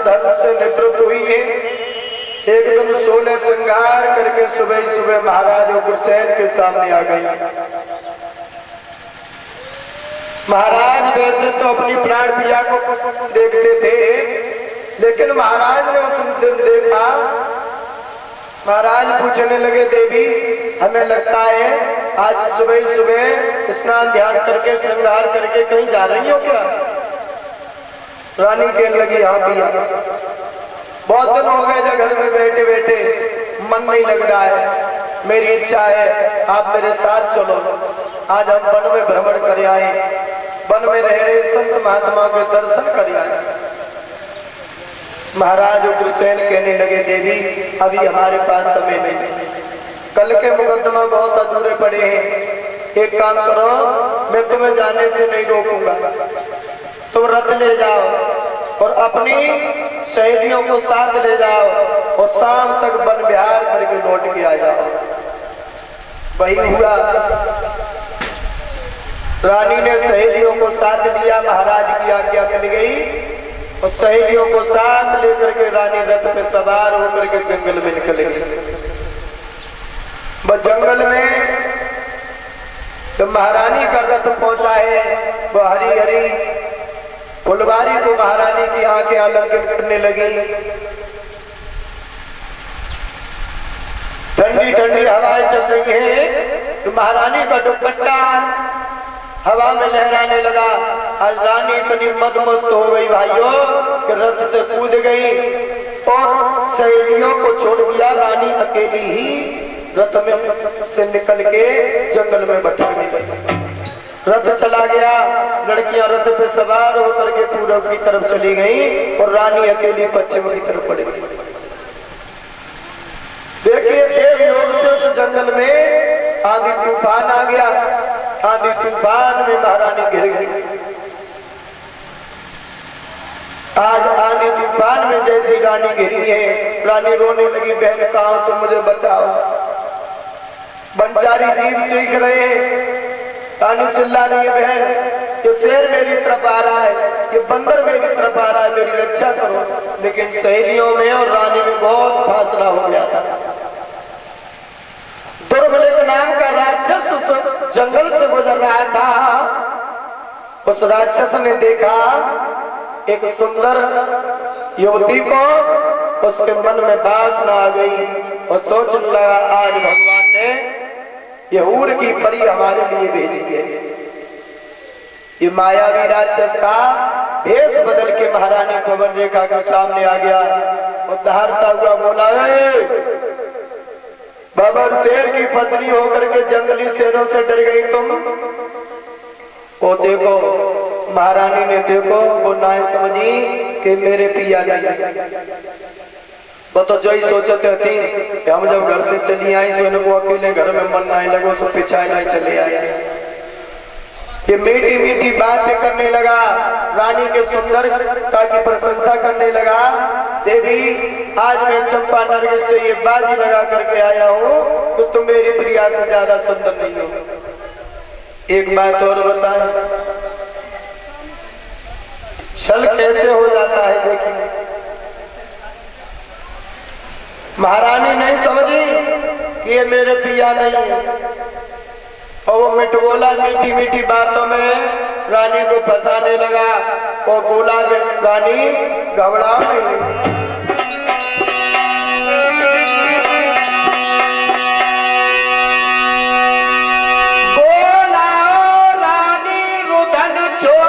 धन से निवृत्त हुई है। एकदम सोलह श्रृंगार करके सुबह ही सुबह महाराज उग्रसेन के सामने आ गई। महाराज वैसे तो अपनी प्राण प्रिया को देखते थे, लेकिन महाराज ने उस दिन देखा। महाराज पूछने लगे, देवी हमें लगता है आज सुबह ही सुबह स्नान ध्यान करके श्रृंगार करके कहीं जा रही हो क्या? रानी कहने लगी, हाँ भैया, बहुत दिन हो गए घर में बैठे बैठे, मन नहीं लग रहा है। मेरी इच्छा है आप मेरे साथ चलो, आज हम वन में भ्रमण कर आए, वन में रह रहे संत महात्मा के दर्शन कर आए। महाराज उग्रसेन कहने लगे, देवी अभी हमारे पास समय नहीं, कल के मुकदमा बहुत अधूरे पड़े हैं। एक काम करो, मैं तुम्हें जाने से नहीं रोकूंगा, तुम रथ ले जाओ और अपनी सहेलियों को साथ ले जाओ और शाम तक वन विहार करके लौट के आ जाओ। वही हुआ। रानी ने सहेलियों को साथ लिया, महाराज की आज्ञा मिल गई और सहेलियों को साथ लेकर के रानी रथ पे सवार होकर के जंगल में निकल गई। बस जंगल में तो महारानी का रथ पहुंचा है, वो हरी हरी फुलवारी को महारानी की आंखें आलिंगन करने लगी। ठंडी ठंडी हवाएं चल रही है, तो महारानी का दुपट्टा हवा में लहराने लगा। आज रानी इतनी मदमस्त हो गई भाइयों कि रथ से कूद गई और सहेलियों को छोड़ दिया। रानी अकेली ही रथ में से निकल के जंगल में भटकने गई। रथ चला गया, लड़कियां रथ पे सवार होकर के पूरब की तरफ चली गई और रानी अकेली पश्चिम की तरफ पड़ गई। देखिए देव योग से उस जंगल में आंधी तूफान आ गया। आंधी तूफान में महारानी गिर गई। आज आंधी तूफान में जैसी रानी गिरी है, रानी रोने लगी, बहन कहाँ तुम मुझे बचाओ। बंजारी जीव चीख रहे हैं, रानी चिल्ला रही है, बहन ये शेर मेरी तरफ आ रहा है, ये बंदर मेरी तरफ आ रहा है, मेरी रक्षा करो। लेकिन सहेलियों में और रानी में बहुत फासला हो गया था। दुर्बलिक नाम का राक्षस उस जंगल से गुजर रहा था। उस राक्षस ने देखा एक सुंदर युवती को, उसके मन में वासना आ गई और सोचने लगा आज भगवान ने ये ऊर की परी हमारे लिए भेजी है। ये मायावी राक्षस का भेष बदल के महारानी पवन रेखा के सामने आ गया और दहाड़ता हुआ बोला, बबर शेर की पत्नी होकर के जंगली शेरों से डर गई तुम? वो देखो महारानी ने देखो वो ना समझी कि मेरे पिया नहीं। वो तो जो ही सोचते थी कि हम जब घर से चली आई सो इनको अकेले घर में मन नहीं लगो, सो पिछाए नहीं चले आए। ये मीठी मीठी बातें करने लगा, रानी के सुंदरता की प्रशंसा करने लगा। देवी आज मैं चंपा नरगिस से ये बाजी लगा करके आया हूँ तो तुम मेरी प्रिया से ज्यादा सुंदर नहीं हो। एक बात और बताएं, छल कैसे हो जाता है देखिए। महारानी नहीं समझी कि ये मेरे पिया नहीं है और वो मिठबोला मीठी मीठी बातों में रानी को फंसाने लगा और बोला रानी घबराओ नहीं,